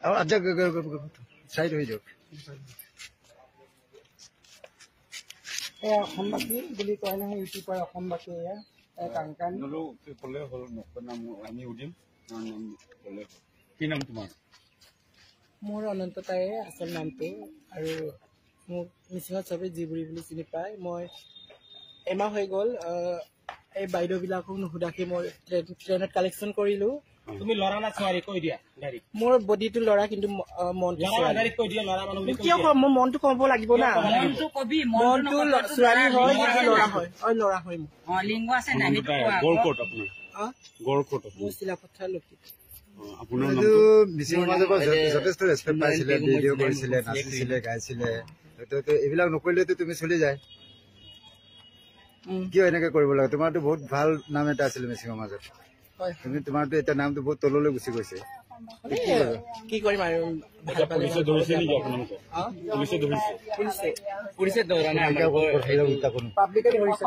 আচ্ছা সাইড হয়ে যাওক এয়া অসমবাসী বুলি কয় নহয় ইউটিউবাৰ অসমবাসী এয়া কাংকান ক'লে হ'ল নাম আমি সুধিম কি নাম তোমাৰ মোৰ অনন্ত তাইৰ আচল নামটো আৰু মোক মিচিঙত চবেই জিবুৰি বুলি চিনি পায় মই এমাহ হৈ গ'ল এই বাইদেউবিলাকক নুসুধাকে মই ট্ৰেইনত কালেকশ্যন কৰিলোঁ তুমি লৰা না ছোৱালী কৈ দিয়া ডাইৰেক্ট মোৰ বডিটো ল'ৰা কিন্তু মনটো ডাইৰেক্ট কৈ দিয়া লৰা মানুহ কিয় কম মোৰ মনটো ক'ব লাগিব না মনটো ছোৱালী হয় কিন্তু ল'ৰা হয় ল'ৰা হয় মোৰ লিংগ আছে না গড়কোট আপোনাৰ গড়কোট মোৰ চিলাপথাৰ লক্ষী মিচিং সমাজৰ পৰা যথেষ্ট ৰেচপেক্ট পাইছিলে ভিডিঅ' কৰিছিলে নাচিছিলে গাইছিলে এইবিলাক নকৰিলেতো তুমি চলি যায় কিয় এনেকে কৰিব লাগে তোমাৰতো বহুত ভাল নাম এটা আছিলে মিচিং সমাজত তুমি তোমাৰতো এতিয়া নামটো বহুত তললৈ গুচি গৈছে কি কৰিম আৰু পুলিচে ধৰিছে নেকি আপোনালোকক পুলিচে ধৰিছে পুলিচে ধৰা নাই পাব্লিকে ধৰিছে